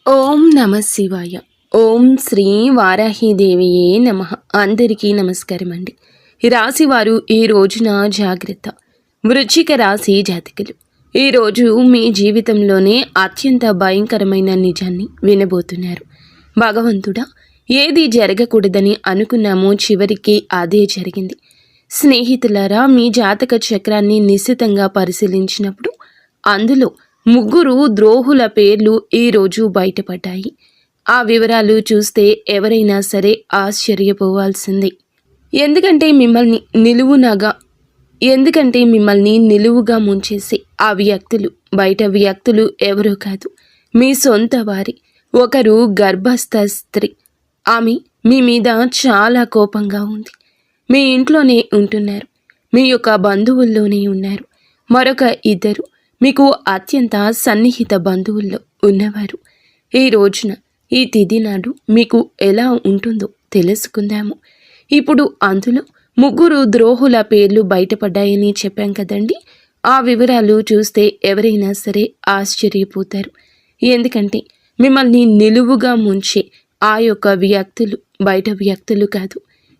ఓం నమ శివాయ. ఓం శ్రీ వారాహిదేవియే నమ. అందరికీ నమస్కారం అండి. ఈ రాశి వారు ఈ రోజున జాగ్రత్త. వృశ్చిక రాశి జాతకులు ఈరోజు మీ జీవితంలోనే అత్యంత భయంకరమైన నిజాన్ని వినబోతున్నారు. భగవంతుడా, ఏది జరగకూడదని అనుకున్నామో చివరికి అదే జరిగింది. స్నేహితులారా, మీ జాతక చక్రాన్ని నిశితంగా పరిశీలించినప్పుడు అందులో 3 ద్రోహుల పేర్లు ఈరోజు బయటపడ్డాయి. ఆ వివరాలు చూస్తే ఎవరైనా సరే ఆశ్చర్యపోవాల్సిందే. ఎందుకంటే మిమ్మల్ని నిలువుగా ముంచేసి ఆ వ్యక్తులు బయట వ్యక్తులు ఎవరో కాదు, మీ సొంత వారి. ఒకరు గర్భస్థ స్త్రీ. ఆమె మీ మీద చాలా కోపంగా ఉంది. మీ ఇంట్లోనే ఉంటున్నారు, మీ యొక్క బంధువుల్లోనే ఉన్నారు. మరొక ఇద్దరు మీకు అత్యంత సన్నిహిత బంధువుల్లో ఉన్నవారు. ఈ రోజున ఈ తిథి నాడు మీకు ఎలా ఉంటుందో తెలుసుకుందాము. ఇప్పుడు అందులో 3 ద్రోహుల పేర్లు బయటపడ్డాయని చెప్పాం కదండి. ఆ వివరాలు చూస్తే ఎవరైనా సరే ఆశ్చర్యపోతారు. ఎందుకంటే మిమ్మల్ని నిలువుగా ముంచే ఆ యొక్క వ్యక్తులు బయట వ్యక్తులు కాదు,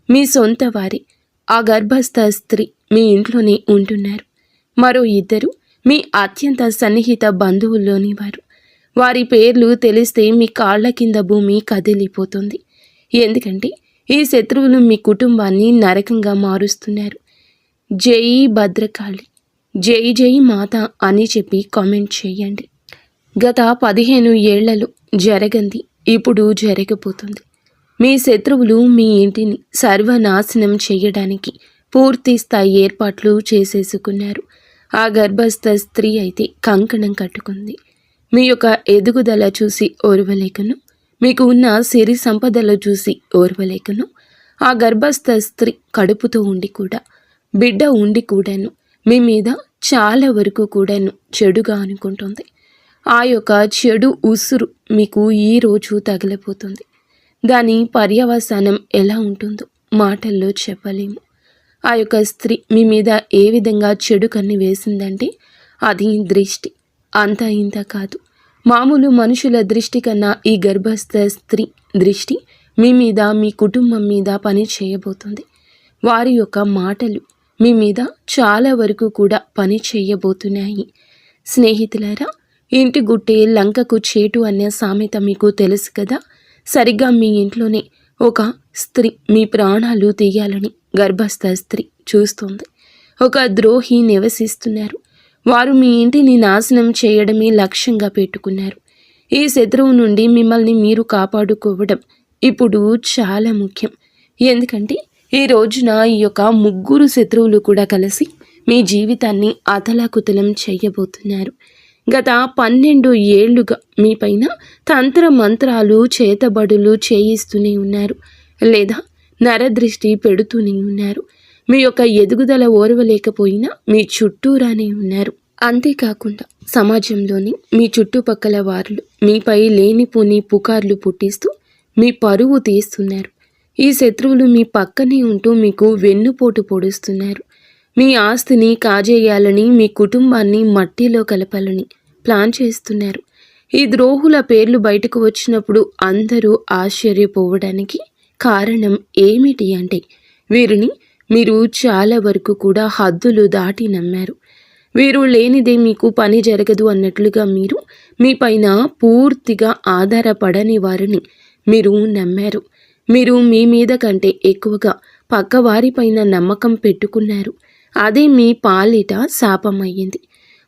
మీ సొంత వారి. ఆ గర్భస్థ స్త్రీ మీ ఇంట్లోనే ఉంటున్నారు. మరో ఇద్దరు మీ అత్యంత సన్నిహిత బంధువుల్లోని వారు. వారి పేర్లు తెలిస్తే మీ కాళ్ల కింద భూమి కదిలిపోతుంది. ఎందుకంటే ఈ శత్రువులు మీ కుటుంబాన్ని నరకంగా మారుస్తున్నారు. జై భద్రకాళి, జై జై మాత అని చెప్పి కామెంట్ చేయండి. గత 15 ఏళ్లలో జరగంది ఇప్పుడు జరగబోతుంది. మీ శత్రువులు మీ ఇంటిని సర్వనాశనం చేయడానికి పూర్తి స్థాయి ఏర్పాట్లు చేసేసుకున్నారు. ఆ గర్భస్థ స్త్రీ అయితే కంకణం కట్టుకుంది. మీ యొక్క ఎదుగుదల చూసి ఓర్వలేకను, మీకు ఉన్న సిరి సంపదలు చూసి ఓర్వలేకను, ఆ గర్భస్థ స్త్రీ కడుపుతో ఉండి కూడా, బిడ్డ ఉండి కూడాను మీ మీద చాలా వరకు కూడాను చెడుగా అనుకుంటుంది. ఆ యొక్క చెడు ఉసురు మీకు ఈరోజు తగలబోతుంది. దాని పర్యవసానం ఎలా ఉంటుందో మాటల్లో చెప్పలేము. ఆ యొక్క స్త్రీ మీ మీద ఏ విధంగా చెడు కన్ను వేసిందంటే అది దృష్టి. అంతా ఇంత కాదు, మామూలు మనుషుల దృష్టి కన్నా ఈ గర్భస్థ స్త్రీ దృష్టి మీ మీద, మీ కుటుంబం మీద పని చేయబోతుంది. వారి యొక్క మాటలు మీ మీద చాలా వరకు కూడా పని చేయబోతున్నాయి. స్నేహితులారా, ఇంటి గుట్టే లంకకు చేటు అనే సామెత మీకు తెలుసు కదా. సరిగ్గా మీ ఇంట్లోనే ఒక స్త్రీ మీ ప్రాణాలు తీయాలని గర్భస్థ స్త్రీ చూస్తుంది. ఒక ద్రోహి నివసిస్తున్నారు. వారు మీ ఇంటిని నాశనం చేయడమే లక్ష్యంగా పెట్టుకున్నారు. ఈ శత్రువు నుండి మిమ్మల్ని మీరు కాపాడుకోవడం ఇప్పుడు చాలా ముఖ్యం. ఎందుకంటే ఈ రోజున ఈ యొక్క 3 శత్రువులు కూడా కలిసి మీ జీవితాన్ని అతలాకుతలం చేయబోతున్నారు. గత 12 ఏళ్లుగా మీపైన తంత్ర మంత్రాలు చేతబడులు చేయిస్తూనే ఉన్నారు, లేదా నరదృష్టి పెడుతూనే ఉన్నారు. మీ యొక్క ఎదుగుదల ఓర్వలేకపోయినా మీ చుట్టూరానే ఉన్నారు. అంతేకాకుండా సమాజంలోని మీ చుట్టుపక్కల వారు మీపై లేనిపోని పుకార్లు పుట్టిస్తూ మీ పరువు తీస్తున్నారు. ఈ శత్రువులు మీ పక్కనే ఉంటూ మీకు వెన్నుపోటు పొడుస్తున్నారు. మీ ఆస్తిని కాజేయాలని, మీ కుటుంబాన్ని మట్టిలో కలపాలని ప్లాన్ చేస్తున్నారు. ఈ ద్రోహుల పేర్లు బయటకు వచ్చినప్పుడు అందరూ ఆశ్చర్యపోవడానికి కారణం ఏమిటి అంటే, వీరిని మీరు చాలా వరకు కూడా హద్దులు దాటి నమ్మారు. వీరు లేనిదే మీకు పని జరగదు అన్నట్లుగా మీరు మీ పైన పూర్తిగా ఆధారపడని వారిని మీరు నమ్మారు. మీరు మీ మీద కంటే ఎక్కువగా పక్కవారిపైన నమ్మకం పెట్టుకున్నారు. అదే మీ పాలిట శాపమయ్యింది.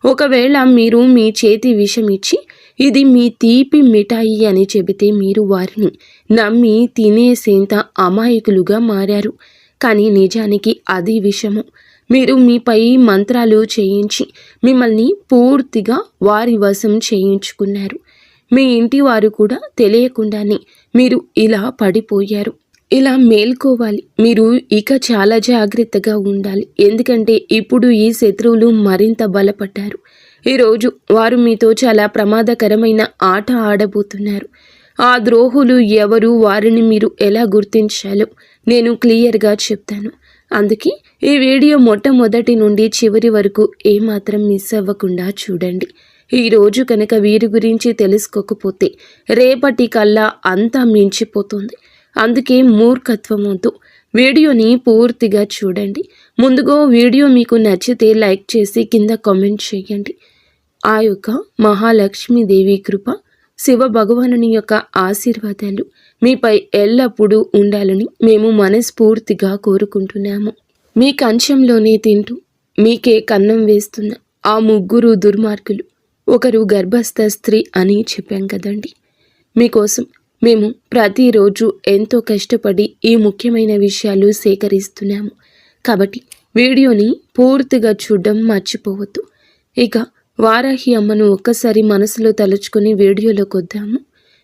ఒకవేళ మీరు మీ చేతి విషం ఇచ్చి ఇది మీ తీపి మిఠాయి అని చెబితే మీరు వారిని నమ్మి తినేసేంత అమాయకులుగా మారారు. కానీ నిజానికి అది విషము. మీరు మీపై మంత్రాలు చేయించి మిమ్మల్ని పూర్తిగా వారి వశం చేయించుకున్నారు. మీ ఇంటి వారు కూడా తెలియకుండానే మీరు ఇలా పడిపోయారు. ఇలా మేల్కోవాలి. మీరు ఇక చాలా జాగ్రత్తగా ఉండాలి. ఎందుకంటే ఇప్పుడు ఈ శత్రువులు మరింత బలపడ్డారు. ఈరోజు వారు మీతో చాలా ప్రమాదకరమైన ఆట ఆడబోతున్నారు. ఆ ద్రోహులు ఎవరు, వారిని మీరు ఎలా గుర్తించాలో నేను క్లియర్గా చెప్తాను. అందుకే ఈ వీడియో మొట్టమొదటి నుండి చివరి వరకు ఏమాత్రం మిస్ అవ్వకుండా చూడండి. ఈరోజు కనుక వీరి గురించి తెలుసుకోకపోతే రేపటి కల్లా అంతా మించిపోతుంది. అందుకే మూర్ఖత్వం వద్దు. వీడియోని పూర్తిగా చూడండి. ముందుగా వీడియో మీకు నచ్చితే లైక్ చేసి కింద కామెంట్ చేయండి. ఆ యొక్క మహాలక్ష్మీదేవి కృప, శివ భగవానుని యొక్క ఆశీర్వాదాలు మీపై ఎల్లప్పుడూ ఉండాలని మేము మనస్ఫూర్తిగా కోరుకుంటున్నాము. మీ కంచంలోనే తింటూ మీకే కన్నం వేస్తున్న ఆ ముగ్గురు దుర్మార్గులు ఒకరు గర్భస్థ స్త్రీ అని చెప్పాం కదండి. మీకోసం మేము ప్రతిరోజు ఎంతో కష్టపడి ఈ ముఖ్యమైన విషయాలు సేకరిస్తున్నాము. కాబట్టి వీడియోని పూర్తిగా చూడడం మర్చిపోవద్దు. ఇక వారాహి అమ్మను ఒక్కసారి మనసులో తలుచుకుని వీడియోలోకి వద్దాము.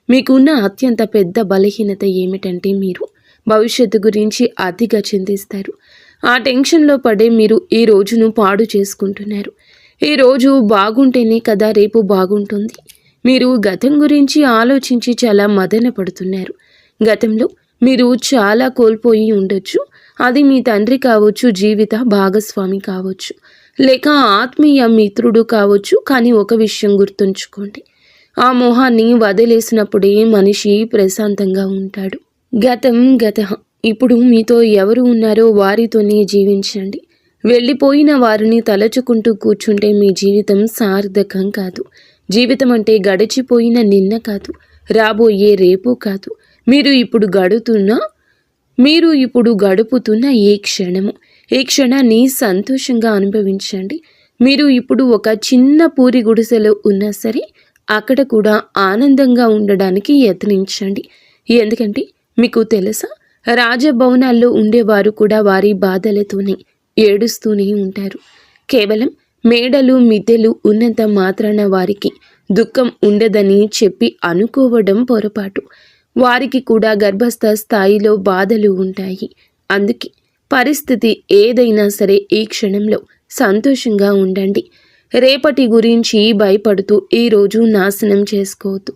మీకున్న అత్యంత పెద్ద బలహీనత ఏమిటంటే మీరు భవిష్యత్తు గురించి అతిగా చింతిస్తారు. ఆ టెన్షన్లో పడే మీరు ఈ రోజును పాడు చేసుకుంటున్నారు. ఈ రోజు బాగుంటేనే కదా రేపు బాగుంటుంది. మీరు గతం గురించి ఆలోచించి చాలా మదన పడుతున్నారు. గతంలో మీరు చాలా కోల్పోయి ఉండొచ్చు. అది మీ తండ్రి కావచ్చు, జీవిత భాగస్వామి కావచ్చు, లేక ఆత్మీయ మిత్రుడు కావచ్చు. కానీ ఒక విషయం గుర్తుంచుకోండి, ఆ మోహాన్ని వదిలేసినప్పుడే మనిషి ప్రశాంతంగా ఉంటాడు. గతం గతః. ఇప్పుడు మీతో ఎవరు ఉన్నారో వారితోనే జీవించండి. వెళ్ళిపోయిన వారిని తలచుకుంటూ కూర్చుంటే మీ జీవితం సార్థకం కాదు. జీవితం అంటే గడిచిపోయిన నిన్న కాదు, రాబోయే రేపు కాదు, మీరు ఇప్పుడు గడుపుతున్న ఈ క్షణము. ఈ క్షణాన్ని సంతోషంగా అనుభవించండి. మీరు ఇప్పుడు ఒక చిన్న పూరి గుడిసెలో ఉన్నా సరే అక్కడ కూడా ఆనందంగా ఉండడానికి యత్నించండి. ఎందుకంటే మీకు తెలుసా, రాజభవనాల్లో ఉండేవారు కూడా వారి బాధలతోనే ఏడుస్తూనే ఉంటారు. కేవలం మేడలు మిద్దెలు ఉన్నంత మాత్రాన వారికి దుఃఖం ఉండదని చెప్పి అనుకోవడం పొరపాటు. వారికి కూడా గర్భస్థ స్థాయిలో బాధలు ఉంటాయి. అందుకే పరిస్థితి ఏదైనా సరే ఈ క్షణంలో సంతోషంగా ఉండండి. రేపటి గురించి భయపడుతూ ఈరోజు నాశనం చేసుకోవద్దు.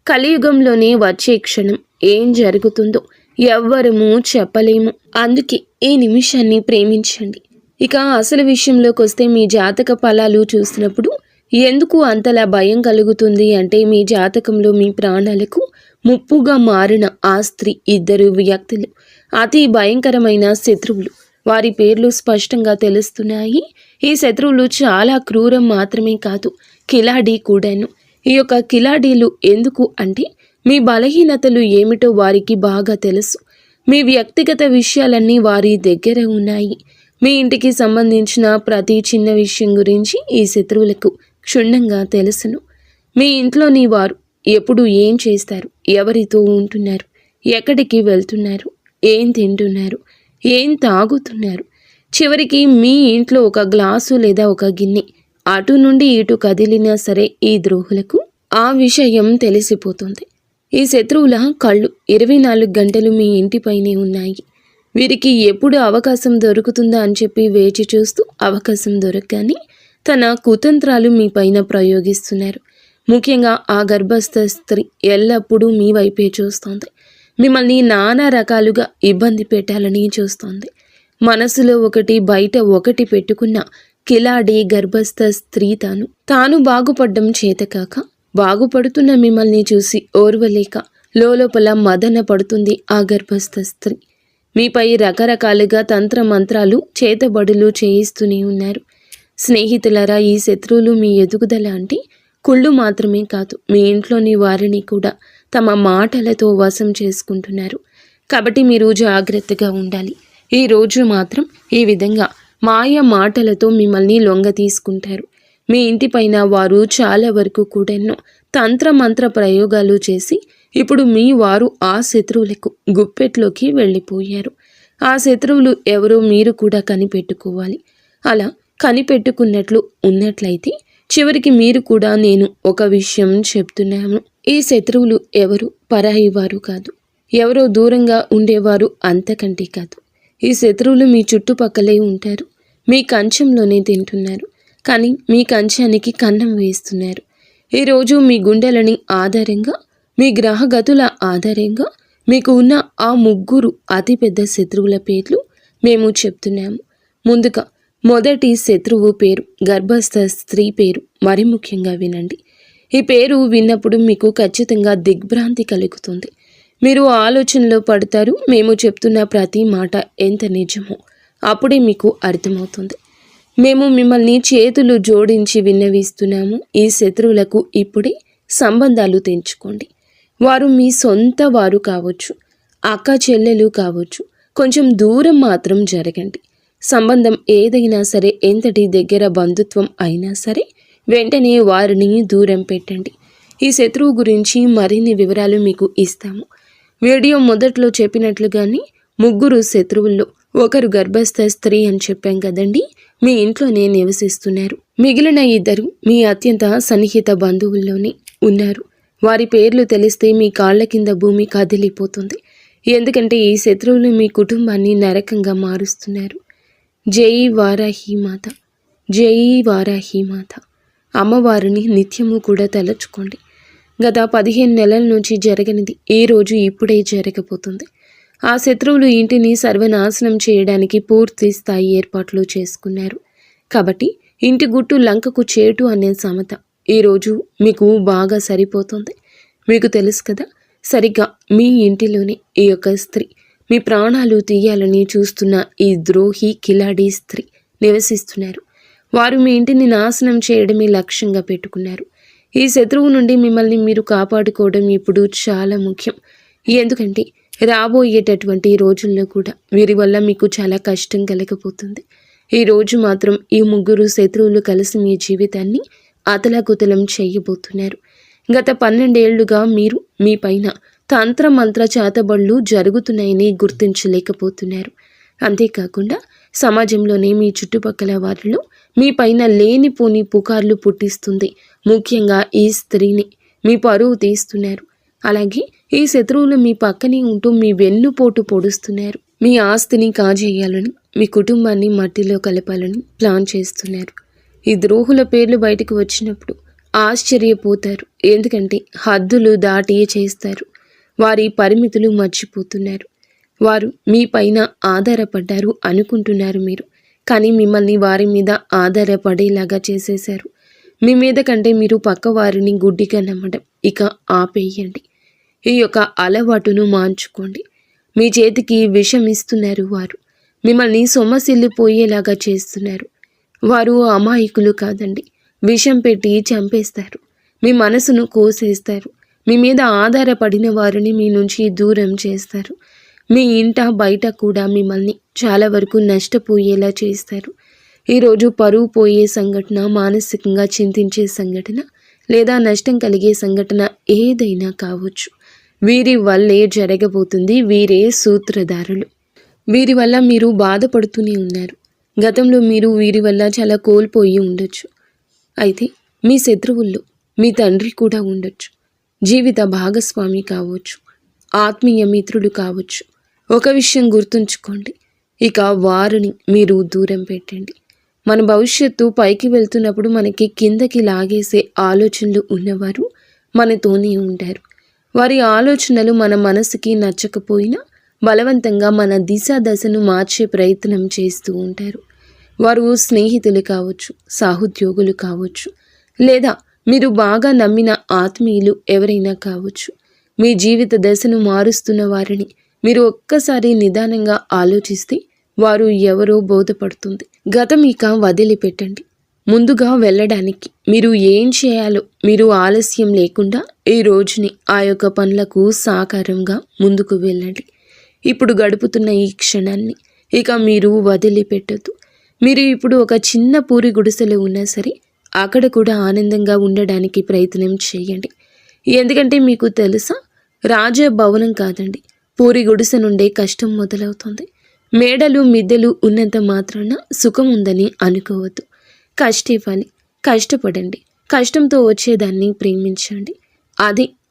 కలియుగంలోనే వచ్చే క్షణం ఏం జరుగుతుందో ఎవ్వరము చెప్పలేము. అందుకే ఈ నిమిషాన్ని ప్రేమించండి. ఇక అసలు విషయంలోకి వస్తే, మీ జాతక ఫలాలు చూసినప్పుడు ఎందుకు అంతలా భయం కలుగుతుంది అంటే, మీ జాతకంలో మీ ప్రాణాలకు ముప్పుగా మారిన ఆ స్త్రీ ఇద్దరు వ్యక్తులు అతి భయంకరమైన శత్రువులు. వారి పేర్లు స్పష్టంగా తెలుస్తున్నాయి. ఈ శత్రువులు చాలా క్రూరం మాత్రమే కాదు, కిలాడి కూడాను. ఈ యొక్క కిలాడీలు ఎందుకు అంటే, మీ బలహీనతలు ఏమిటో వారికి బాగా తెలుసు. మీ వ్యక్తిగత విషయాలన్నీ వారి దగ్గర ఉన్నాయి. మీ ఇంటికి సంబంధించిన ప్రతి చిన్న విషయం గురించి ఈ శత్రువులకు క్షుణ్ణంగా తెలుసును. మీ ఇంట్లోని వారు ఎప్పుడు ఏం చేస్తారు, ఎవరితో ఉంటున్నారు, ఎక్కడికి వెళ్తున్నారు, ఏం తింటున్నారు, ఏం తాగుతున్నారు, చివరికి మీ ఇంట్లో ఒక గ్లాసు లేదా ఒక గిన్నె అటు నుండి ఇటు కదిలినా సరే ఈ ద్రోహులకు ఆ విషయం తెలిసిపోతుంది. ఈ శత్రువుల కళ్ళు 24 గంటలు మీ ఇంటిపైనే ఉన్నాయి. వీరికి ఎప్పుడు అవకాశం దొరుకుతుందా అని చెప్పి వేచి చూస్తూ అవకాశం దొరకగానే తన కుతంత్రాలు మీ పైన ప్రయోగిస్తున్నారు. ముఖ్యంగా ఆ గర్భస్థ స్త్రీ ఎల్లప్పుడూ మీ వైపే చూస్తోంది. మిమ్మల్ని నానా రకాలుగా ఇబ్బంది పెట్టాలని చూస్తోంది. మనసులో ఒకటి బయట ఒకటి పెట్టుకున్న కిలాడి గర్భస్థ స్త్రీ తాను బాగుపడ్డం చేతకాక బాగుపడుతున్న మిమ్మల్ని చూసి ఓర్వలేక లోపల మదన పడుతుంది ఆ గర్భస్థ స్త్రీ. మీపై రకరకాలుగా తంత్ర మంత్రాలు చేతబడులు చేయిస్తూనే ఉన్నారు. స్నేహితులరా, ఈ శత్రువులు మీ ఎదుగుదల అంటే కుళ్ళు మాత్రమే కాదు, మీ ఇంట్లోని వారిని కూడా తమ మాటలతో వశం చేసుకుంటున్నారు. కాబట్టి మీరు జాగ్రత్తగా ఉండాలి. ఈ రోజు మాత్రం ఈ విధంగా మాయ మాటలతో మిమ్మల్ని లొంగ తీసుకుంటారు. మీ ఇంటిపైన వారు చాలా వరకు కూడా తంత్రమంత్ర ప్రయోగాలు చేసి ఇప్పుడు మీ వారు ఆ శత్రువులకు గుప్పెట్లోకి వెళ్ళిపోయారు. ఆ శత్రువులు ఎవరో మీరు కూడా కనిపెట్టుకోవాలి. అలా కనిపెట్టుకున్నట్లు ఉన్నట్లయితే చివరికి మీరు కూడా నేను ఒక విషయం చెప్తున్నాను. ఈ శత్రువులు ఎవరు పరాయి వారు కాదు, ఎవరో దూరంగా ఉండేవారు అంతకంటే కాదు. ఈ శత్రువులు మీ చుట్టుపక్కలే ఉంటారు. మీ కంచంలోనే తింటున్నారు, కానీ మీ కంచానికి కన్నం వేస్తున్నారు. ఈరోజు మీ గుండెలని ఆధారంగా, మీ గ్రహగతుల ఆధారంగా మీకు ఉన్న ఆ ముగ్గురు అతిపెద్ద శత్రువుల పేర్లు మేము చెప్తున్నాము. ముందుగా మొదటి శత్రువు పేరు గర్భస్థ స్త్రీ పేరు మరి ముఖ్యంగా వినండి. ఈ పేరు విన్నప్పుడు మీకు ఖచ్చితంగా దిగ్భ్రాంతి కలుగుతుంది. మీరు ఆలోచనలో పడతారు. మేము చెప్తున్న ప్రతి మాట ఎంత నిజమో అప్పుడే మీకు అర్థమవుతుంది. మేము మిమ్మల్ని చేతులు జోడించి విన్నవిస్తున్నాము. ఈ శత్రువులకు ఇప్పుడే సంబంధాలు తెంచుకోండి. వారు మీ సొంత వారు కావచ్చు, అక్క చెల్లెలు కావచ్చు. కొంచెం దూరం మాత్రం జరగండి. సంబంధం ఏదైనా సరే, ఎంతటి దగ్గర బంధుత్వం అయినా సరే వెంటనే వారిని దూరం పెట్టండి. ఈ శత్రువు గురించి మరిన్ని వివరాలు మీకు ఇస్తాము. వీడియో మొదట్లో చెప్పినట్లుగానే ముగ్గురు శత్రువుల్లో ఒకరు గర్భస్థ స్త్రీ అని చెప్పాం కదండి. మీ ఇంట్లోనే నివసిస్తున్నారు. మిగిలిన ఇద్దరు మీ అత్యంత సన్నిహిత బంధువుల్లోనే ఉన్నారు. వారి పేర్లు తెలిస్తే మీ కాళ్ల కింద భూమి కదిలిపోతుంది. ఎందుకంటే ఈ శత్రువులు మీ కుటుంబాన్ని నరకంగా మారుస్తున్నారు. జై వారాహీమాత, జై వారాహీమాత. అమ్మవారిని నిత్యము కూడా తలచుకోండి. గత 15 నెలల నుంచి జరగనిది ఈ రోజు ఇప్పుడే జరగబోతుంది. ఆ శత్రువులు ఇంటిని సర్వనాశనం చేయడానికి పూర్తి స్థాయి ఏర్పాట్లు చేసుకున్నారు. కాబట్టి ఇంటి గుట్టు లంకకు చేటు అనే సామెత ఈరోజు మీకు బాగా సరిపోతుంది. మీకు తెలుసు కదా, సరిగ్గా మీ ఇంటిలోనే ఈ యొక్క స్త్రీ మీ ప్రాణాలు తీయాలని చూస్తున్న ఈ ద్రోహి కిలాడి స్త్రీ నివసిస్తున్నారు. వారు మీ ఇంటిని నాశనం చేయడమే లక్ష్యంగా పెట్టుకున్నారు. ఈ శత్రువు నుండి మిమ్మల్ని మీరు కాపాడుకోవడం ఇప్పుడు చాలా ముఖ్యం. ఎందుకంటే రాబోయేటటువంటి రోజుల్లో కూడా వీరి వల్ల మీకు చాలా కష్టం కలగబోతుంది. ఈ రోజు మాత్రం ఈ ముగ్గురు శత్రువులు కలిసి మీ జీవితాన్ని అతలాకుతలం చేయబోతున్నారు. గత 12 ఏళ్లుగా మీరు మీ పైన తంత్రమంత్ర చేతబడులు జరుగుతున్నాయని గుర్తించలేకపోతున్నారు. అంతేకాకుండా సమాజంలోనే మీ చుట్టుపక్కల వారిలో మీ పైన లేనిపోని పుకార్లు పుట్టిస్తుంది. ముఖ్యంగా ఈ స్త్రీని మీ పరువు తీస్తున్నారు. అలాగే ఈ శత్రువులు మీ పక్కనే ఉంటూ మీ వెన్నుపోటు పొడుస్తున్నారు. మీ ఆస్తిని కాజేయాలని, మీ కుటుంబాన్ని మట్టిలో కలపాలని ప్లాన్ చేస్తున్నారు. ఈ ద్రోహుల పేర్లు బయటకు వచ్చినప్పుడు ఆశ్చర్యపోతారు. ఎందుకంటే హద్దులు దాటి చేస్తారు. వారి పరిమితులు మర్చిపోతున్నారు. వారు మీ పైన ఆధారపడ్డారు అనుకుంటున్నారు మీరు, కానీ మిమ్మల్ని వారి మీద ఆధారపడేలాగా చేసేశారు. మీ మీద కంటే మీరు పక్క వారిని గుడ్డిగా నమ్మడం ఇక ఆపేయండి. ఈ యొక్క అలవాటును మార్చుకోండి. మీ చేతికి విషం ఇస్తున్నారు. వారు మిమ్మల్ని సొమ్మసిల్లిపోయేలాగా చేస్తున్నారు. వారు అమాయకులు కాదండి. విషం పెట్టి చంపేస్తారు. మీ మనసును కోసేస్తారు. మీ మీద ఆధారపడిన వారిని మీ నుంచి దూరం చేస్తారు. మీ ఇంట బయట కూడా మిమ్మల్ని చాలా వరకు నష్టపోయేలా చేస్తారు. ఈరోజు పరువు పోయే సంఘటన, మానసికంగా చింతించే సంఘటన లేదా నష్టం కలిగే సంఘటన ఏదైనా కావచ్చు. వీరి వల్లే జరగబోతుంది. వీరే సూత్రధారులు. వీరి వల్ల మీరు బాధపడుతూనే ఉన్నారు. గతంలో మీరు వీరి వల్ల చాలా కోల్పోయి ఉండొచ్చు. అయితే మీ శత్రువుల్లో మీ తండ్రి కూడా ఉండొచ్చు. జీవిత భాగస్వామి కావచ్చు, ఆత్మీయ మిత్రుడు కావచ్చు. ఒక విషయం గుర్తుంచుకోండి, ఇక వారిని మీరు దూరం పెట్టండి. మన భవిష్యత్తు పైకి వెళ్తున్నప్పుడు మనకి కిందకి లాగేసే ఆలోచనలు ఉన్నవారు మనతోనే ఉంటారు. వారి ఆలోచనలు మన మనసుకి నచ్చకపోయినా బలవంతంగా మన దశను మార్చే ప్రయత్నం చేస్తూ ఉంటారు. వారు స్నేహితులు కావచ్చు, సహోద్యోగులు కావచ్చు, లేదా మీరు బాగా నమ్మిన ఆత్మీయులు ఎవరైనా కావచ్చు. మీ జీవిత దశను మారుస్తున్న వారిని మీరు ఒక్కసారి నిదానంగా ఆలోచిస్తే వారు ఎవరో బోధపడుతుంది. గతం ఇక వదిలిపెట్టండి. ముందుగా వెళ్ళడానికి మీరు ఏం చేయాలో మీరు ఆలస్యం లేకుండా ఈ రోజుని ఆ యొక్క పనులకు సాకారంగా ముందుకు వెళ్ళండి. ఇప్పుడు గడుపుతున్న ఈ క్షణాన్ని ఇక మీరు వదిలిపెట్టద్దు. మీరు ఇప్పుడు ఒక చిన్న పూరి గుడిసెలో ఉన్నా సరే అక్కడ కూడా ఆనందంగా ఉండడానికి ప్రయత్నం చేయండి. ఎందుకంటే మీకు తెలుసా, రాజభవనం కాదండి, పూరి గుడిసె నుండే కష్టం మొదలవుతుంది. మేడలు మిద్దెలు ఉన్నంత మాత్రాన సుఖం ఉందని అనుకోవద్దు. కష్టివ్వాలి, కష్టపడండి. కష్టంతో వచ్చేదాన్ని ప్రేమించండి.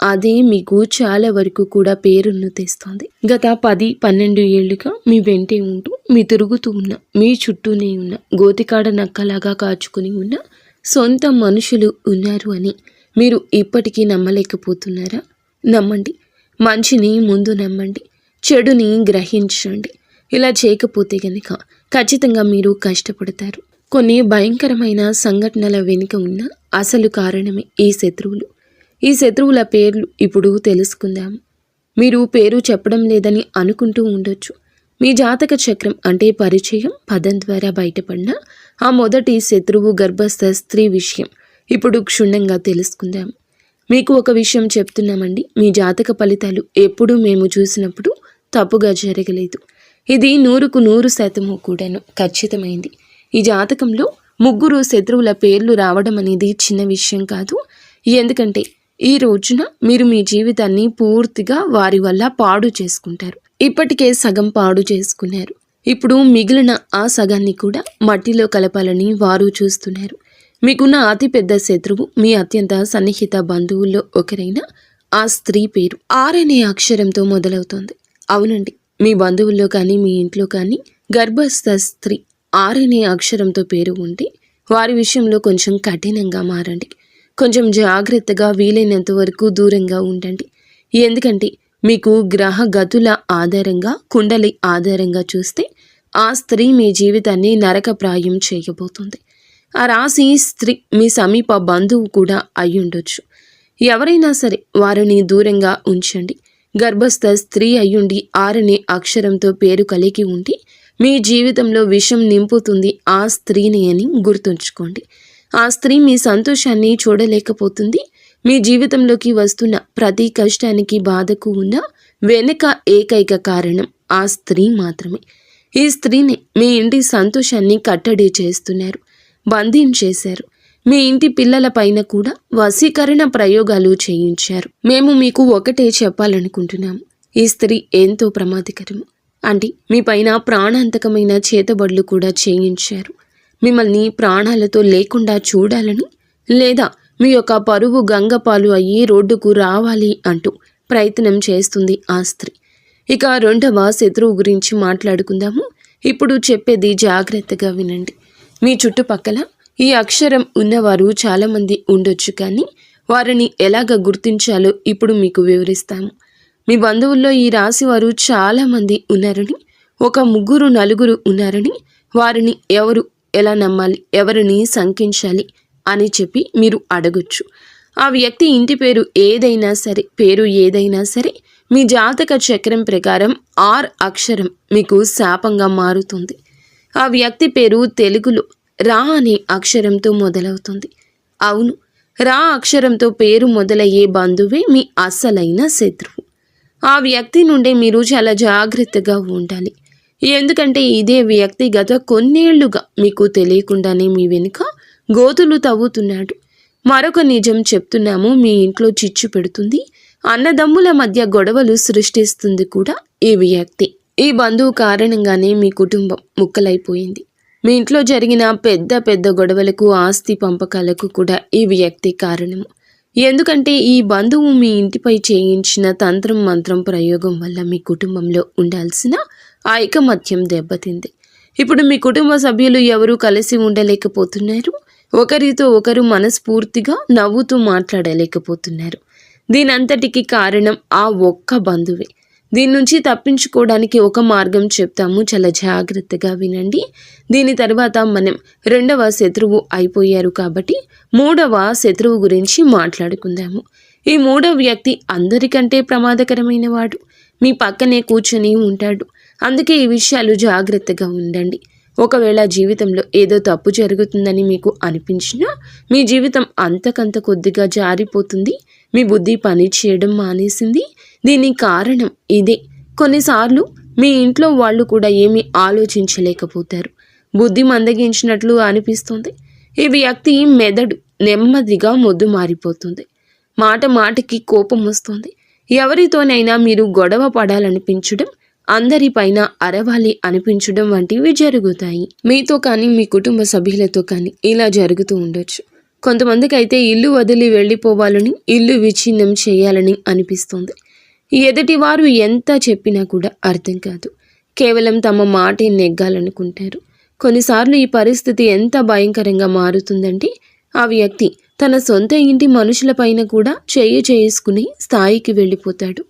అదే మీకు చాలా వరకు కూడా పేరును తెస్తుంది. గత 10-12 ఏళ్లుగా మీ వెంటే ఉంటూ మీ తిరుగుతూ ఉన్న, మీ చుట్టూనే ఉన్న, గోతికాడ నక్కలాగా కాచుకుని ఉన్న సొంత మనుషులు ఉన్నారు అని మీరు ఇప్పటికీ నమ్మలేకపోతున్నారా? నమ్మండి. మంచిని ముందు నమ్మండి, చెడుని గ్రహించండి. ఇలా చేయకపోతే గనక ఖచ్చితంగా మీరు కష్టపడతారు. కొన్ని భయంకరమైన సంఘటనల వెనుక ఉన్న అసలు కారణమే ఈ శత్రువులు. ఈ శత్రువుల పేర్లు ఇప్పుడు తెలుసుకుందాం. మీరు పేరు చెప్పడం లేదని అనుకుంటూ ఉండొచ్చు. మీ జాతక చక్రం అంటే పరిచయం పదం ద్వారా బయటపడిన ఆ మొదటి శత్రువు గర్భస్థ స్త్రీ విషయం ఇప్పుడు క్షుణ్ణంగా తెలుసుకుందాం. మీకు ఒక విషయం చెప్తున్నామండి, మీ జాతక ఫలితాలు ఎప్పుడూ మేము చూసినప్పుడు తప్పుగా జరగలేదు. ఇది 100కు 100% కూడాను ఖచ్చితమైంది. ఈ జాతకంలో 3 శత్రువుల పేర్లు రావడం అనేది చిన్న విషయం కాదు. ఎందుకంటే ఈ రోజున మీరు మీ జీవితాన్ని పూర్తిగా వారి వల్ల పాడు చేసుకుంటారు. ఇప్పటికే సగం పాడు చేసుకున్నారు. ఇప్పుడు మిగిలిన ఆ సగాన్ని కూడా మట్టిలో కలపాలని వారు చూస్తున్నారు. మీకున్న అతిపెద్ద శత్రువు మీ అత్యంత సన్నిహిత బంధువుల్లో ఒకరైన ఆ స్త్రీ పేరు ఆర్ అనే అక్షరంతో మొదలవుతోంది. అవునండి, మీ బంధువుల్లో కానీ మీ ఇంట్లో కానీ గర్భస్థ స్త్రీ ఆర్ అనే అక్షరంతో పేరు ఉంటే వారి విషయంలో కొంచెం కఠినంగా మారండి. కొంచెం జాగ్రత్తగా, వీలైనంత వరకు దూరంగా ఉండండి. ఎందుకంటే మీకు గ్రహ గతుల ఆధారంగా, కుండలి ఆధారంగా చూస్తే ఆ స్త్రీ మీ జీవితాన్ని నరకప్రాయం చేయబోతుంది. ఆ రాశి స్త్రీ మీ సమీప బంధువు కూడా అయ్యుండొచ్చు. ఎవరైనా సరే వారిని దూరంగా ఉంచండి. గర్భస్థ స్త్రీ అయ్యుండి ఆరనే అక్షరంతో పేరు కలిగి ఉండి మీ జీవితంలో విషం నింపుతుంది ఆ స్త్రీని అని గుర్తుంచుకోండి. ఆ స్త్రీ మీ సంతోషాన్ని చూడలేకపోతుంది. మీ జీవితంలోకి వస్తున్న ప్రతి కష్టానికి, బాధకు ఉన్న వెనుక ఏకైక కారణం ఆ స్త్రీ మాత్రమే. ఈ స్త్రీని మీ ఇంటి సంతోషాన్ని కట్టడి చేస్తున్నారు, బంధించేశారు. మీ ఇంటి పిల్లల పైన కూడా వశీకరణ ప్రయోగాలు చేయించారు. మేము మీకు ఒకటే చెప్పాలనుకుంటున్నాము, ఈ స్త్రీ ఎంతో ప్రమాదకరము. అంటే మీ పైన ప్రాణాంతకమైన చేతబడులు కూడా చేయించారు. మిమ్మల్ని ప్రాణాలతో లేకుండా చూడాలని, లేదా మీ యొక్క పరువు గంగపాలు అయ్యి రోడ్డుకు రావాలి అంటూ ప్రయత్నం చేస్తుంది ఆ స్త్రీ. ఇక 2వ శత్రువు గురించి మాట్లాడుకుందాము. ఇప్పుడు చెప్పేది జాగ్రత్తగా వినండి. మీ చుట్టుపక్కల ఈ అక్షరం ఉన్నవారు చాలామంది ఉండొచ్చు, కానీ వారిని ఎలాగ గుర్తించాలో ఇప్పుడు మీకు వివరిస్తాము. మీ బంధువుల్లో ఈ రాశి వారు చాలామంది ఉన్నారని, ఒక 3, 4 ఉన్నారని, వారిని ఎవరు ఎలా నమ్మాలి, ఎవరిని శంకించాలి అని చెప్పి మీరు అడగొచ్చు. ఆ వ్యక్తి ఇంటి పేరు ఏదైనా సరే మీ జాతక చక్రం ప్రకారం ఆర్ అక్షరం మీకు శాపంగా మారుతుంది. ఆ వ్యక్తి పేరు తెలుగులో రా అనే అక్షరంతో మొదలవుతుంది. అవును, రా అక్షరంతో పేరు మొదలయ్యే బంధువే మీ అసలైన శత్రువు. ఆ వ్యక్తి నుండే మీరు చాలా జాగ్రత్తగా ఉండాలి. ఎందుకంటే ఇదే వ్యక్తి గత కొన్నేళ్లుగా మీకు తెలియకుండానే మీ వెనుక గోతులు తవ్వుతున్నాడు. మరొక నిజం చెప్తున్నాము, మీ ఇంట్లో చిచ్చు పెడుతుంది, అన్నదమ్ముల మధ్య గొడవలు సృష్టిస్తుంది కూడా ఈ వ్యక్తి. ఈ బంధువు కారణంగానే మీ కుటుంబం ముక్కలైపోయింది. మీ ఇంట్లో జరిగిన పెద్ద పెద్ద గొడవలకు, ఆస్తి పంపకాలకు కూడా ఈ వ్యక్తి కారణము. ఎందుకంటే ఈ బంధువు మీ ఇంటిపై చేయించిన తంత్రం మంత్రం ప్రయోగం వల్ల మీ కుటుంబంలో ఉండాల్సిన ఐకమత్యం దెబ్బతింది. ఇప్పుడు మీ కుటుంబ సభ్యులు ఎవరూ కలిసి ఉండలేకపోతున్నారు. ఒకరితో ఒకరు మనస్ఫూర్తిగా నవ్వుతూ మాట్లాడలేకపోతున్నారు. దీనంతటికి కారణం ఆ ఒక్క బంధువే. దీని నుంచి తప్పించుకోవడానికి ఒక మార్గం చెప్తాము, చాలా జాగ్రత్తగా వినండి. దీని తర్వాత మనం 2వ శత్రువు అయిపోయారు కాబట్టి 3వ శత్రువు గురించి మాట్లాడుకుందాము. ఈ 3వ వ్యక్తి అందరికంటే ప్రమాదకరమైన వాడు. మీ పక్కనే కూర్చొని ఉంటాడు. అందుకే ఈ విషయాలు జాగ్రత్తగా ఉండండి. ఒకవేళ జీవితంలో ఏదో తప్పు జరుగుతుందని మీకు అనిపించినా మీ జీవితం అంతకంత కొద్దిగా జారిపోతుంది. మీ బుద్ధి పని చేయడం మానేసింది. దీనికి కారణం ఇదే. కొన్నిసార్లు మీ ఇంట్లో వాళ్ళు కూడా ఏమీ ఆలోచించలేకపోతారు. బుద్ధి మందగించినట్లు అనిపిస్తుంది. ఈ వ్యక్తి మెదడు నెమ్మదిగా మొద్దు మారిపోతుంది. మాట మాటకి కోపం వస్తుంది. ఎవరితోనైనా మీరు గొడవ పడాలనిపించడం, అందరిపైన అరవాలి అనిపించడం వంటివి జరుగుతాయి. మీతో కానీ మీ కుటుంబ సభ్యులతో కానీ ఇలా జరుగుతూ ఉండొచ్చు. కొంతమందికి అయితే ఇల్లు వదిలి వెళ్ళిపోవాలని, ఇల్లు విచ్ఛిన్నం చేయాలని అనిపిస్తుంది. ఎదుటివారు ఎంత చెప్పినా కూడా అర్థం కాదు. కేవలం తమ మాటే నెగ్గాలనుకుంటారు. కొన్నిసార్లు ఈ పరిస్థితి ఎంత భయంకరంగా మారుతుందంటే ఆ వ్యక్తి తన సొంత ఇంటి మనుషులపైన కూడా చేసుకునే స్థాయికి వెళ్ళిపోతాడు.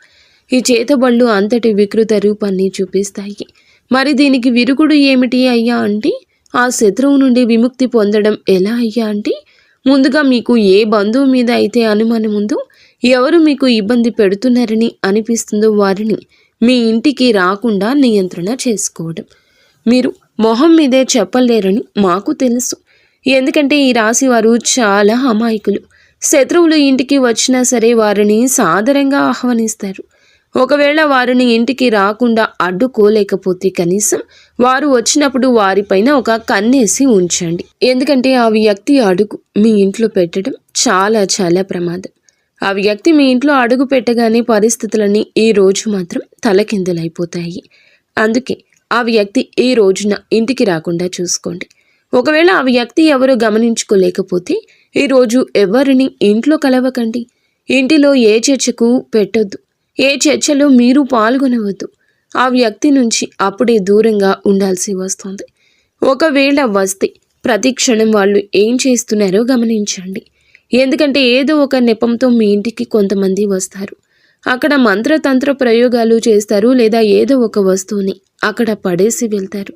ఈ చేతబళ్ళు అంతటి వికృత రూపాన్ని చూపిస్తాయి. మరి దీనికి విరుగుడు ఏమిటి అయ్యా అంటే, ఆ శత్రువు నుండి విముక్తి పొందడం ఎలా అయ్యా అంటే, ముందుగా మీకు ఏ బంధువు మీద అయితే అనుమానం ఉందో, ఎవరు మీకు ఇబ్బంది పెడుతున్నారని అనిపిస్తుందో వారిని మీ ఇంటికి రాకుండా నియంత్రణ చేసుకోవడం. మీరు మొహం మీదే చెప్పలేరని మాకు తెలుసు. ఎందుకంటే ఈ రాశి వారు చాలా అమాయకులు. శత్రువులు ఇంటికి వచ్చినా సరే వారిని సాదరంగా ఆహ్వానిస్తారు. ఒకవేళ వారిని ఇంటికి రాకుండా అడ్డుకోలేకపోతే కనీసం వారు వచ్చినప్పుడు వారిపైన ఒక కన్నేసి ఉంచండి. ఎందుకంటే ఆ వ్యక్తి అడుగు మీ ఇంట్లో పెట్టడం చాలా చాలా ప్రమాదం. ఆ వ్యక్తి మీ ఇంట్లో అడుగు పెట్టగానే పరిస్థితులన్నీ ఈ రోజు మాత్రం తలకిందులైపోతాయి. అందుకే ఆ వ్యక్తి ఈ రోజున ఇంటికి రాకుండా చూసుకోండి. ఒకవేళ ఆ వ్యక్తి ఎవరు గమనించుకోలేకపోతే ఈరోజు ఎవరిని ఇంట్లో కలవకండి. ఇంటిలో ఏ చర్చకు పెట్టొద్దు. ఏ చర్చలో మీరు పాల్గొనవద్దు. ఆ వ్యక్తి నుంచి అప్పుడే దూరంగా ఉండాల్సి వస్తుంది. ఒకవేళ వస్తే ప్రతి క్షణం వాళ్ళు ఏం చేస్తున్నారో గమనించండి. ఎందుకంటే ఏదో ఒక నెపంతో మీ ఇంటికి కొంతమంది వస్తారు. అక్కడ మంత్రతంత్ర ప్రయోగాలు చేస్తారు, లేదా ఏదో ఒక వస్తువుని అక్కడ పడేసి వెళ్తారు.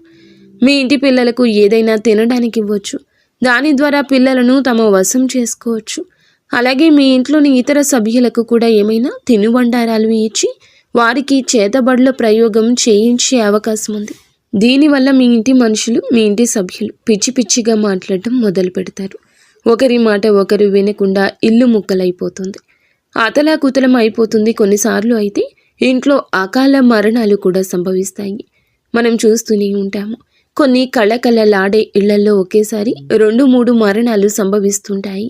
మీ ఇంటి పిల్లలకు ఏదైనా తినడానికి ఇవ్వచ్చు. దాని ద్వారా పిల్లలను తమ వశం చేసుకోవచ్చు. అలాగే మీ ఇంట్లోని ఇతర సభ్యులకు కూడా ఏమైనా తినుబండారాలు ఇచ్చి వారికి చేతబడుల ప్రయోగం చేయించే అవకాశం ఉంది. దీనివల్ల మీ ఇంటి మనుషులు, మీ ఇంటి సభ్యులు పిచ్చి పిచ్చిగా మాట్లాడటం మొదలు పెడతారు. ఒకరి మాట ఒకరు వినకుండా ఇల్లు ముక్కలైపోతుంది. అతలాకుతలం అయిపోతుంది. కొన్నిసార్లు అయితే ఇంట్లో అకాల మరణాలు కూడా సంభవిస్తాయి. మనం చూస్తూనే ఉంటాము. కొన్ని కళ్ళకళ్ళలాడే ఇళ్లలో ఒకేసారి 2-3 మరణాలు సంభవిస్తుంటాయి.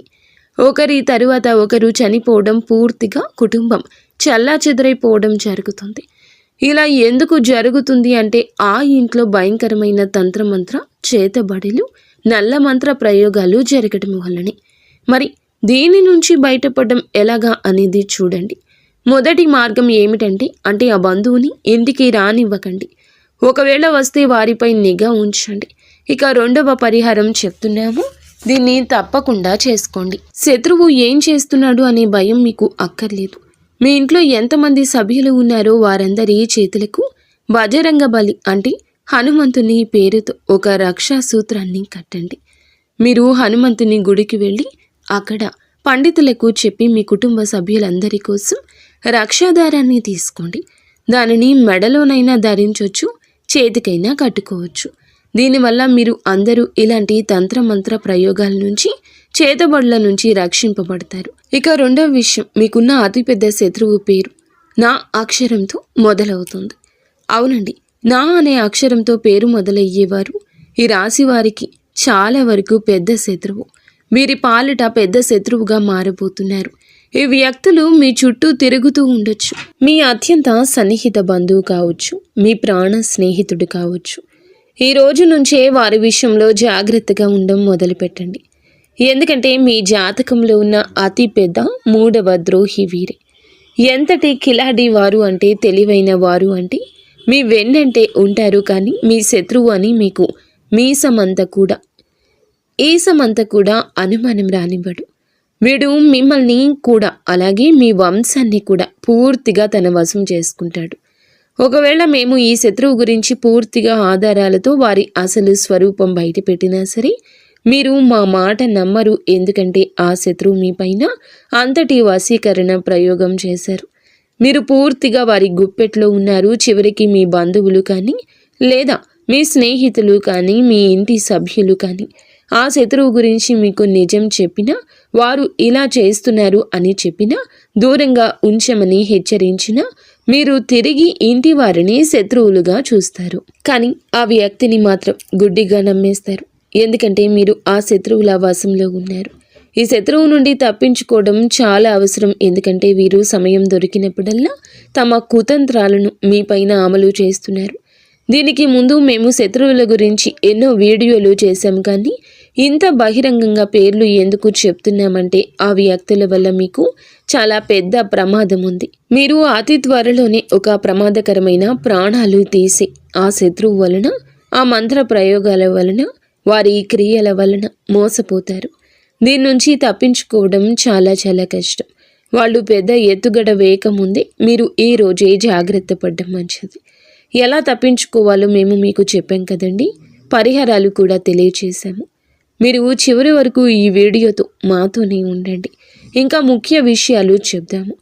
ఒకరి తరువాత ఒకరు చనిపోవడం, పూర్తిగా కుటుంబం చెల్లాచెదరైపోవడం జరుగుతుంది. ఇలా ఎందుకు జరుగుతుంది అంటే ఆ ఇంట్లో భయంకరమైన తంత్రమంత్ర చేతబడులు, నల్ల మంత్ర ప్రయోగాలు జరగడం వల్లనే. మరి దీని నుంచి బయటపడడం ఎలాగా అనేది చూడండి. మొదటి మార్గం ఏమిటంటే ఆ బంధువుని ఇంటికి రానివ్వకండి. ఒకవేళ వస్తే వారిపై నిఘా ఉంచండి. ఇక రెండవ పరిహారం చెప్తున్నాము, దీన్ని తప్పకుండా చేసుకోండి. శత్రువు ఏం చేస్తున్నాడు అనే భయం మీకు అక్కర్లేదు. మీ ఇంట్లో ఎంతమంది సభ్యులు ఉన్నారో వారందరి చేతులకు బజరంగ బలి అంటే హనుమంతుని పేరుతో ఒక రక్షా సూత్రాన్ని కట్టండి. మీరు హనుమంతుని గుడికి వెళ్ళి అక్కడ పండితులకు చెప్పి మీ కుటుంబ సభ్యులందరి కోసం రక్షాదారాన్ని తీసుకోండి. దానిని మెడలోనైనా ధరించవచ్చు, చేతికైనా కట్టుకోవచ్చు. దీనివల్ల మీరు అందరూ ఇలాంటి తంత్రమంత్ర ప్రయోగాల నుంచి, చేతబడుల నుంచి రక్షింపబడతారు. ఇక రెండవ విషయం, మీకున్న అతిపెద్ద శత్రువు పేరు నా అక్షరంతో మొదలవుతుంది. అవునండి, నా అనే అక్షరంతో పేరు మొదలయ్యేవారు ఈ రాశి వారికి చాలా వరకు పెద్ద శత్రువు. వీరి పాలిట పెద్ద శత్రువుగా మారబోతున్నారు. ఈ వ్యక్తులు మీ చుట్టూ తిరుగుతూ ఉండొచ్చు. మీ అత్యంత సన్నిహిత బంధువు కావచ్చు, మీ ప్రాణ స్నేహితుడు కావచ్చు. ఈ రోజు నుంచే వారి విషయంలో జాగ్రత్తగా ఉండడం మొదలుపెట్టండి. ఎందుకంటే మీ జాతకంలో ఉన్న అతి పెద్ద 3వ ద్రోహి వీరే. ఎంతటి కిలాడి వారు అంటే, తెలివైన వారు అంటే మీ వెన్నంటే ఉంటారు, కానీ మీ శత్రువు అని మీకు ఈసమంతా కూడా అనుమానం రానివ్వడు. వీడు మిమ్మల్ని కూడా అలాగే మీ వంశాన్ని కూడా పూర్తిగా తన వశం చేసుకుంటాడు. ఒకవేళ మేము ఈ శత్రువు గురించి పూర్తిగా ఆధారాలతో వారి అసలు స్వరూపం బయట పెట్టినా సరే మీరు మా మాట నమ్మరు. ఎందుకంటే ఆ శత్రువు మీ పైన అంతటి వశీకరణ ప్రయోగం చేశారు. మీరు పూర్తిగా వారి గుప్పెట్లో ఉన్నారు. చివరికి మీ బంధువులు కానీ, లేదా మీ స్నేహితులు కానీ, మీ ఇంటి సభ్యులు కానీ ఆ శత్రువు గురించి మీకు నిజం చెప్పినా, వారు ఇలా చేస్తున్నారు అని చెప్పినా, దూరంగా ఉంచమని హెచ్చరించినా మీరు తిరిగి ఇంటి వారిని శత్రువులుగా చూస్తారు. కానీ ఆ వ్యక్తిని మాత్రం గుడ్డిగా నమ్మేస్తారు. ఎందుకంటే మీరు ఆ శత్రువుల వశంలో ఉన్నారు. ఈ శత్రువు నుండి తప్పించుకోవడం చాలా అవసరం. ఎందుకంటే వీరు సమయం దొరికినప్పుడల్లా తమ కుతంత్రాలను మీ పైన అమలు చేస్తున్నారు. దీనికి ముందు మేము శత్రువుల గురించి ఎన్నో వీడియోలు చేశాం, కానీ ఇంత బహిరంగంగా పేర్లు ఎందుకు చెప్తున్నామంటే ఆ వ్యక్తుల వల్ల మీకు చాలా పెద్ద ప్రమాదం ఉంది. మీరు అతి త్వరలోనే ఒక ప్రమాదకరమైన ప్రాణాలు తీసే ఆ శత్రువు వలన, ఆ మంత్ర ప్రయోగాల వలన, వారి క్రియల వలన మోసపోతారు. దీని నుంచి తప్పించుకోవడం చాలా చాలా కష్టం. వాళ్ళు పెద్ద ఎత్తుగడ వేయకముందే మీరు ఈ రోజే జాగ్రత్త పడడం మంచిది. ఎలా తప్పించుకోవాలో మేము మీకు చెప్పాం కదండి. పరిహారాలు కూడా తెలియచేశాము. మీరు చివరి వరకు ఈ వీడియోతో మాతోనే ఉండండి. ఇంకా ముఖ్య విషయాలు చెప్దాము.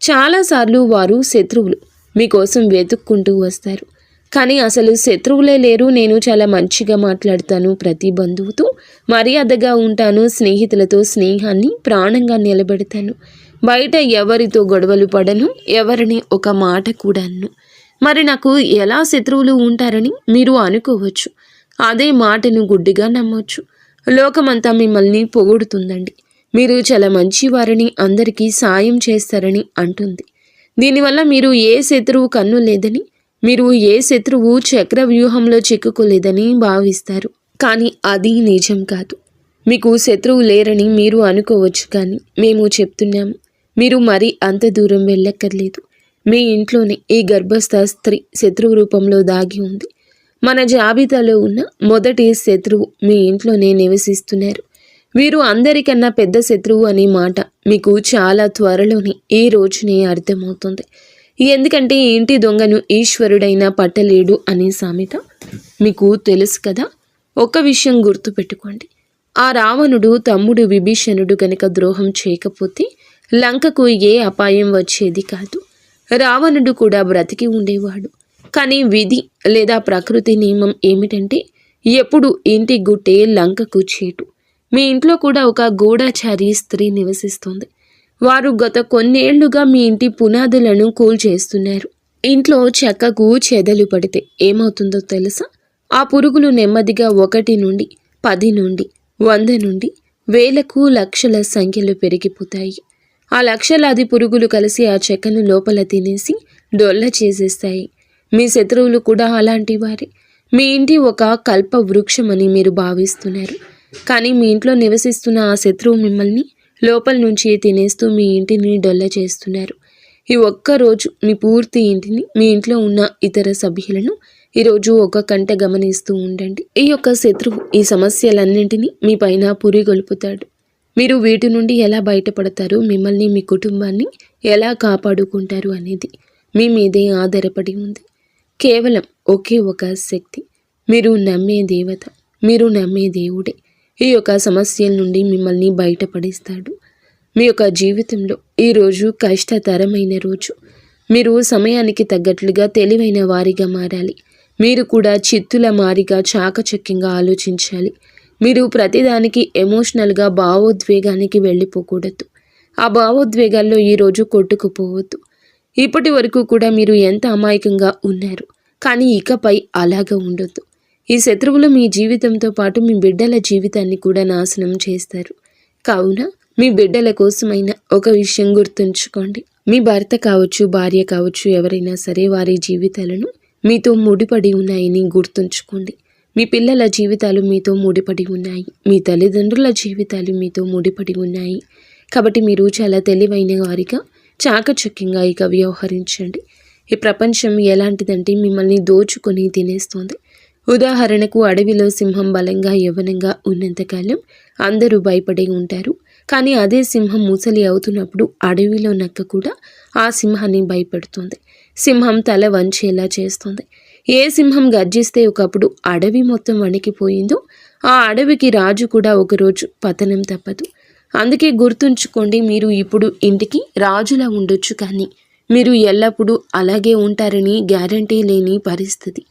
చాలాసార్లు వారు శత్రువులు మీకోసం వెతుక్కుంటూ వస్తారు. కానీ అసలు శత్రువులే లేరు. నేను చాలా మంచిగా మాట్లాడతాను, ప్రతి బంధువుతో మర్యాదగా ఉంటాను, స్నేహితులతో స్నేహాన్ని ప్రాణంగా నిలబెడతాను, బయట ఎవరితో గొడవలు పడను, ఎవరిని ఒక మాట కూడా అన్ను. మరి నాకు ఎలా శత్రువులు ఉంటారని మీరు అనుకోవచ్చు. అదే మాటను గుడ్డిగా నమ్మొచ్చు. లోకమంతా మిమ్మల్ని పొగుడుతుందండి. మీరు చాలా మంచివారని, అందరికీ సాయం చేస్తారని అంటుంది. దీనివల్ల మీరు ఏ శత్రువు కన్ను లేదని, మీరు ఏ శత్రువు చక్ర వ్యూహంలో చిక్కుకోలేదని భావిస్తారు. కానీ అది నిజం కాదు. మీకు శత్రువు లేరని మీరు అనుకోవచ్చు, కానీ మేము చెప్తున్నాము, మీరు మరీ అంత దూరం వెళ్ళక్కర్లేదు. మీ ఇంట్లోనే ఈ గర్భస్థ స్త్రీ శత్రువు రూపంలో దాగి ఉంది. మన జాబితాలో ఉన్న మొదటి శత్రువు మీ ఇంట్లోనే నివసిస్తున్నారు. వీరు అందరికన్నా పెద్ద శత్రువు అనే మాట మీకు చాలా త్వరలోనే ఈ రోజునే అర్థమవుతుంది. ఎందుకంటే ఇంటి దొంగను ఈశ్వరుడైనా పట్టలేడు అనే సామెత మీకు తెలుసు కదా. ఒక విషయం గుర్తుపెట్టుకోండి. ఆ రావణుడు తమ్ముడు విభీషణుడు కనుక ద్రోహం చేయకపోతే లంకకు ఏ అపాయం వచ్చేది కాదు. రావణుడు కూడా బ్రతికి ఉండేవాడు. కానీ విధి లేదా ప్రకృతి నియమం ఏమిటంటే ఎప్పుడు ఇంటి గుట్టే లంకకు చేటు. మీ ఇంట్లో కూడా ఒక గూఢచారి స్త్రీ నివసిస్తోంది. వారు గత కొన్నేళ్లుగా మీ ఇంటి పునాదులను కూల్చేస్తున్నారు. ఇంట్లో చెక్కకు చెదలు పడితే ఏమవుతుందో తెలుసా? ఆ పురుగులు నెమ్మదిగా 1 నుండి 10 నుండి 100 నుండి వేలకు లక్షల సంఖ్యలో పెరిగిపోతాయి. ఆ లక్షలాది పురుగులు కలిసి ఆ చెక్కను లోపల తినేసి డొల్ల చేసేస్తాయి. మీ శత్రువులు కూడా అలాంటి వారే. మీ ఇంటి ఒక కల్ప వృక్షమని మీరు భావిస్తున్నారు. కానీ మీ ఇంట్లో నివసిస్తున్న ఆ శత్రువు మిమ్మల్ని లోపల నుంచి తినేస్తూ మీ ఇంటిని డొల్ల చేస్తున్నారు. ఈ ఒక్కరోజు మీ పూర్తి ఇంటిని, మీ ఇంట్లో ఉన్న ఇతర సభ్యులను ఈరోజు ఒక కంట గమనిస్తూ ఉండండి. ఈ యొక్క శత్రువు ఈ సమస్యలన్నింటినీ మీ పైన పురిగొల్పుతాడు. మీరు వీటి నుండి ఎలా బయటపడతారు, మిమ్మల్ని మీ కుటుంబాన్ని ఎలా కాపాడుకుంటారు అనేది మీ మీదే ఆధారపడి ఉంది. కేవలం ఒకే ఒక శక్తి, మీరు నమ్మే దేవత, మీరు నమ్మే దేవుడే ఈ యొక్క సమస్యల నుండి మిమ్మల్ని బయటపడిస్తాడు. మీ యొక్క జీవితంలో ఈరోజు కష్టతరమైన రోజు. మీరు సమయానికి తగ్గట్లుగా తెలివైన వారిగా మారాలి. మీరు కూడా చిత్తుల మారిగా చాకచక్యంగా ఆలోచించాలి. మీరు ప్రతిదానికి ఎమోషనల్గా భావోద్వేగానికి వెళ్ళిపోకూడదు. ఆ భావోద్వేగాల్లో ఈరోజు కొట్టుకుపోవద్దు. ఇప్పటి వరకు కూడా మీరు ఎంత అమాయకంగా ఉన్నారు, కానీ ఇకపై అలాగా ఉండొద్దు. ఈ శత్రువులు మీ జీవితంతో పాటు మీ బిడ్డల జీవితాన్ని కూడా నాశనం చేస్తారు. కావున మీ బిడ్డల కోసమైనా ఒక విషయం గుర్తుంచుకోండి. మీ భర్త కావచ్చు, భార్య కావచ్చు, ఎవరైనా సరే వారి జీవితాలను మీతో ముడిపడి ఉన్నాయని గుర్తుంచుకోండి. మీ పిల్లల జీవితాలు మీతో ముడిపడి ఉన్నాయి. మీ తల్లిదండ్రుల జీవితాలు మీతో ముడిపడి ఉన్నాయి. కాబట్టి మీరు చాలా తెలివైన వారిగా చాకచక్యంగా ఇక వ్యవహరించండి. ఈ ప్రపంచం ఎలాంటిదంటే మిమ్మల్ని దోచుకొని తినేస్తోంది. ఉదాహరణకు అడవిలో సింహం బలంగా యవ్వనంగా ఉన్నంతకాలం అందరూ భయపడే ఉంటారు. కానీ అదే సింహం ముసలి అవుతున్నప్పుడు అడవిలో నక్క కూడా ఆ సింహాన్ని భయపెడుతుంది. సింహం తల వంచేలా చేస్తుంది. ఏ సింహం గర్జిస్తే ఒకప్పుడు అడవి మొత్తం వణికిపోయిందో ఆ అడవికి రాజు కూడా ఒకరోజు పతనం తప్పదు. అందుకే గుర్తుంచుకోండి, మీరు ఇప్పుడు ఇంటికి రాజులా ఉండొచ్చు, కానీ మీరు ఎల్లప్పుడూ అలాగే ఉంటారని గ్యారంటీ లేని పరిస్థితి.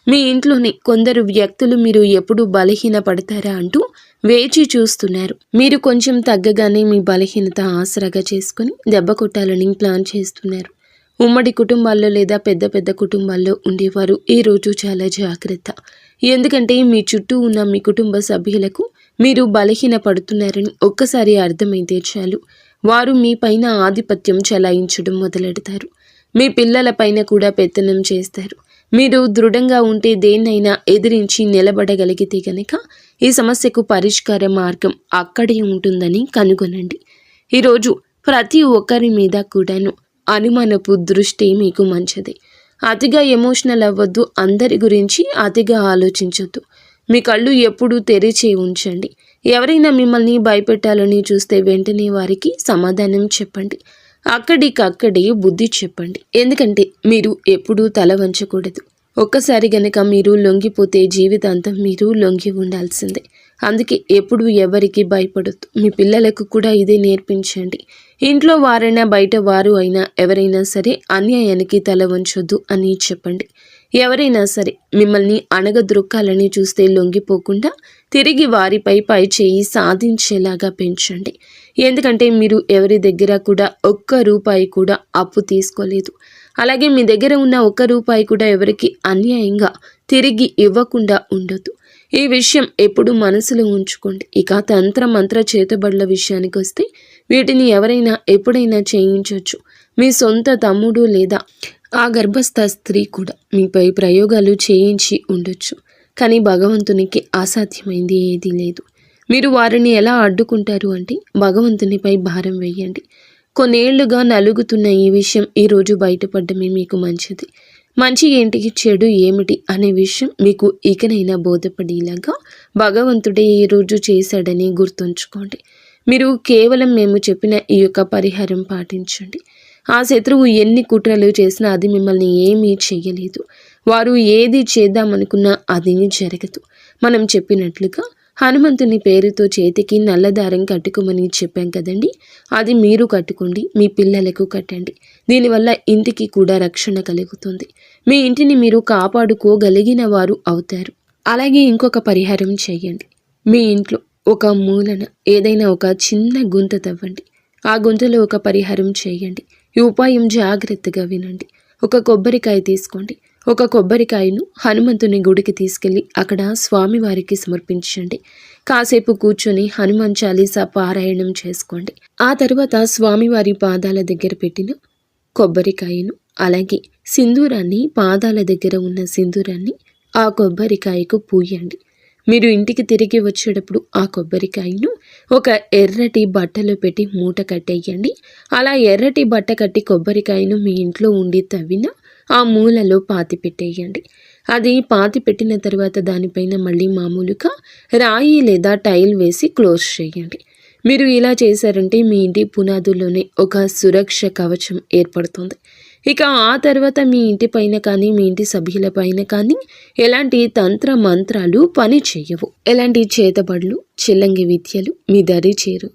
మీ ఇంట్లోనే కొందరు వ్యక్తులు మీరు ఎప్పుడు బలహీన పడతారా అంటూ వేచి చూస్తున్నారు. మీరు కొంచెం తగ్గగానే మీ బలహీనత ఆసరాగా చేసుకుని దెబ్బ కొట్టాలని ప్లాన్ చేస్తున్నారు. ఉమ్మడి కుటుంబాల్లో లేదా పెద్ద పెద్ద కుటుంబాల్లో ఉండేవారు ఈరోజు చాలా జాగ్రత్త. ఎందుకంటే మీ చుట్టూ ఉన్న మీ కుటుంబ సభ్యులకు మీరు బలహీన పడుతున్నారని ఒక్కసారి అర్థమైతే చాలు, వారు మీ పైన ఆధిపత్యం చెలాయించడం మొదలెడతారు. మీ పిల్లల పైన కూడా పెత్తనం చేస్తారు. మీరు దృఢంగా ఉంటే దేన్నైనా ఎదిరించి నిలబడగలిగితే గనక ఈ సమస్యకు పరిష్కార మార్గం అక్కడే ఉంటుందని కనుగొనండి. ఈరోజు ప్రతి ఒక్కరి మీద కూడాను అనుమానపు దృష్టి మీకు మంచిది. అతిగా ఎమోషనల్ అవ్వద్దు. అందరి గురించి అతిగా ఆలోచించొద్దు. మీ కళ్ళు ఎప్పుడూ తెరిచి ఉంచండి. ఎవరైనా మిమ్మల్ని భయపెట్టాలని చూస్తే వెంటనే వారికి సమాధానం చెప్పండి. అక్కడికక్కడే బుద్ధి చెప్పండి. ఎందుకంటే మీరు ఎప్పుడూ తల వంచకూడదు. ఒక్కసారి గనక మీరు లొంగిపోతే జీవితాంతం మీరు లొంగి ఉండాల్సిందే. అందుకే ఎప్పుడు ఎవరికి భయపడొద్దు. మీ పిల్లలకు కూడా ఇదే నేర్పించండి. ఇంట్లో వారైనా బయట వారు అయినా ఎవరైనా సరే అన్యాయానికి తల వంచొద్దు అని చెప్పండి. ఎవరైనా సరే మిమ్మల్ని అణగద్రొక్కాలని చూస్తే లొంగిపోకుండా తిరిగి వారిపై పై చేయి సాధించేలాగా పెంచండి. ఎందుకంటే మీరు ఎవరి దగ్గర కూడా ఒక్క రూపాయి కూడా అప్పు తీసుకోలేదు. అలాగే మీ దగ్గర ఉన్న ఒక్క రూపాయి కూడా ఎవరికి అన్యాయంగా తిరిగి ఇవ్వకుండా ఉండొద్దు. ఈ విషయం ఎప్పుడు మనసులో ఉంచుకోండి. ఇక తంత్ర మంత్ర చేతబడుల విషయానికి వస్తే వీటిని ఎవరైనా ఎప్పుడైనా చేయించవచ్చు. మీ సొంత తమ్ముడు లేదా ఆ గర్భస్థ స్త్రీ కూడా మీపై ప్రయోగాలు చేయించి ఉండొచ్చు. కానీ భగవంతునికి అసాధ్యమైంది ఏదీ లేదు. మీరు వారిని ఎలా అడ్డుకుంటారు అంటే భగవంతునిపై భారం వేయండి. కొన్నేళ్లుగా నలుగుతున్న ఈ విషయం ఈరోజు బయటపడమే మీకు మంచిది. మంచి ఏంటి, చెడు ఏమిటి అనే విషయం మీకు ఇకనైనా బోధపడేలాగా భగవంతుడే ఈరోజు చేశాడని గుర్తుంచుకోండి. మీరు కేవలం మేము చెప్పిన ఈ యొక్క పరిహారం పాటించండి. ఆ శత్రువు ఎన్ని కుట్రలు చేసినా అది మిమ్మల్ని ఏమీ చెయ్యలేదు. వారు ఏది చేద్దామనుకున్నా అది జరగదు. మనం చెప్పినట్లుగా హనుమంతుని పేరుతో చేతికి నల్లదారం కట్టుకోమని చెప్పాం కదండి. అది మీరు కట్టుకోండి, మీ పిల్లలకు కట్టండి. దీనివల్ల ఇంటికి కూడా రక్షణ కలుగుతుంది. మీ ఇంటిని మీరు కాపాడుకోగలిగిన వారు అవుతారు. అలాగే ఇంకొక పరిహారం చేయండి. మీ ఇంట్లో ఒక మూలన ఏదైనా ఒక చిన్న గుంత తవ్వండి. ఆ గుంతలో ఒక పరిహారం చేయండి. ఈ ఉపాయం జాగ్రత్తగా వినండి. ఒక కొబ్బరికాయ తీసుకోండి. ఒక కొబ్బరికాయను హనుమంతుని గుడికి తీసుకెళ్ళి అక్కడ స్వామివారికి సమర్పించండి. కాసేపు కూర్చొని హనుమాన్ చాలీసా పారాయణం చేసుకోండి. ఆ తర్వాత స్వామివారి పాదాల దగ్గర పెట్టిన కొబ్బరికాయను అలాగే సింధూరాన్ని, పాదాల దగ్గర ఉన్న సింధూరాన్ని ఆ కొబ్బరికాయకు పూయండి. మీరు ఇంటికి తిరిగి వచ్చేటప్పుడు ఆ కొబ్బరికాయను ఒక ఎర్రటి బట్టలో పెట్టి మూట కట్టేయండి. అలా ఎర్రటి బట్ట కట్టి కొబ్బరికాయను మీ ఇంట్లో ఉండి తవ్విన ఆ మూలలో పాతి పెట్టేయండి. అది పాతి పెట్టిన తర్వాత దానిపైన మళ్ళీ మామూలుగా రాయి లేదా టైల్ వేసి క్లోజ్ చేయండి. మీరు ఇలా చేశారంటే మీ ఇంటి పునాదుల్లోనే ఒక సురక్ష కవచం ఏర్పడుతుంది. ఇక ఆ తర్వాత మీ ఇంటి పైన కానీ మీ ఇంటి సభ్యుల పైన కానీ ఎలాంటి తంత్ర మంత్రాలు పని చేయవు. ఎలాంటి చేతబడులు, చిల్లంగి విద్యలు మీ దరి చేరు.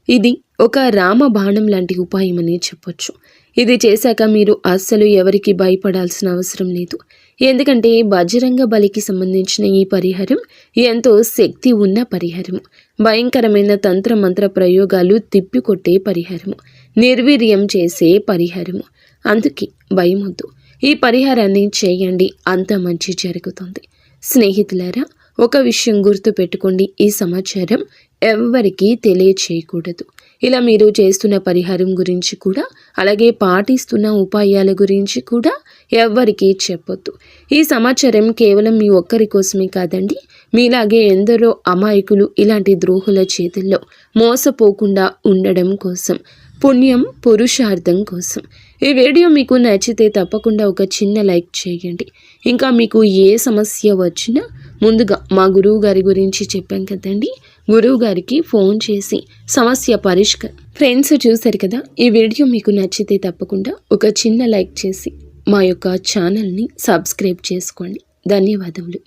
ఇది ఒక రామ బాణం లాంటి ఉపాయం అని చెప్పొచ్చు. ఇది చేశాక మీరు అస్సలు ఎవరికి భయపడాల్సిన అవసరం లేదు. ఎందుకంటే బజరంగ బలికి సంబంధించిన ఈ పరిహారం ఎంతో శక్తి ఉన్న పరిహారము. భయంకరమైన తంత్ర మంత్ర ప్రయోగాలు తిప్పికొట్టే పరిహారము, నిర్వీర్యం చేసే పరిహారము. అందుకే భయమొద్దు, ఈ పరిహారాన్ని చేయండి, అంత మంచి జరుగుతుంది. స్నేహితులారా, ఒక విషయం గుర్తు పెట్టుకోండి, ఈ సమాచారం ఎవ్వరికీ తెలియచేయకూడదు. ఇలా మీరు చేస్తున్న పరిహారం గురించి కూడా అలాగే పాటిస్తున్న ఉపాయాల గురించి కూడా ఎవ్వరికీ చెప్పొద్దు. ఈ సమాచారం కేవలం మీ ఒక్కరి కోసమే కాదండి, మీలాగే ఎందరో అమాయకులు ఇలాంటి ద్రోహుల చేతుల్లో మోసపోకుండా ఉండడం కోసం, పుణ్యం పురుషార్థం కోసం. ఈ వీడియో మీకు నచ్చితే తప్పకుండా ఒక చిన్న లైక్ చేయండి. ఇంకా మీకు ఏ సమస్య వచ్చినా ముందుగా మా గురువు గారి గురించి చెప్పాం కదండి, గురువు గారికి ఫోన్ చేసి సమస్య పరిష్కారం. ఫ్రెండ్స్, చూశారు కదా, ఈ వీడియో మీకు నచ్చితే తప్పకుండా ఒక చిన్న లైక్ చేసి మా యొక్క ఛానల్ని సబ్స్క్రైబ్ చేసుకోండి. ధన్యవాదములు.